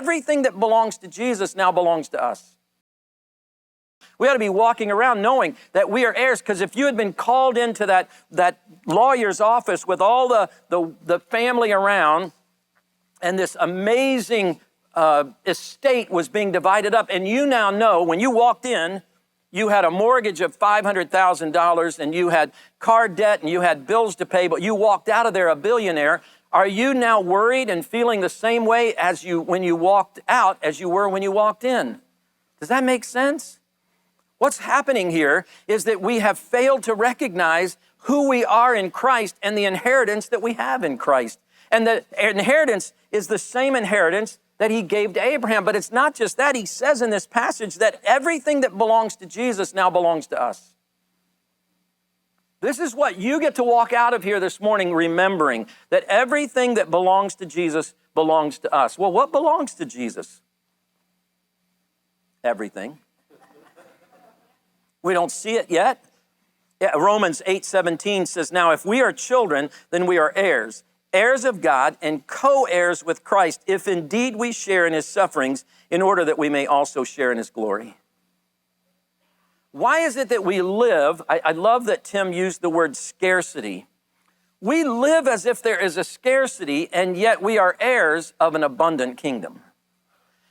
everything that belongs to Jesus now belongs to us. We ought to be walking around knowing that we are heirs, because if you had been called into that lawyer's office with all the family around, and this amazing estate was being divided up, and you now know when you walked in, you had a mortgage of $500,000 and you had car debt and you had bills to pay, but you walked out of there a billionaire. Are you now worried and feeling the same way as when you walked out as you were when you walked in? Does that make sense? What's happening here is that we have failed to recognize who we are in Christ and the inheritance that we have in Christ. And the inheritance is the same inheritance that he gave to Abraham. But it's not just that. He says in this passage that everything that belongs to Jesus now belongs to us. This is what you get to walk out of here this morning, remembering that everything that belongs to Jesus belongs to us. Well, what belongs to Jesus? Everything. We don't see it yet. Romans 8:17 says, now if we are children, then we are heirs, heirs of God and co-heirs with Christ, if indeed we share in his sufferings, in order that we may also share in his glory. Why is it that we live? I love that Tim used the word scarcity. We live as if there is a scarcity, and yet we are heirs of an abundant kingdom.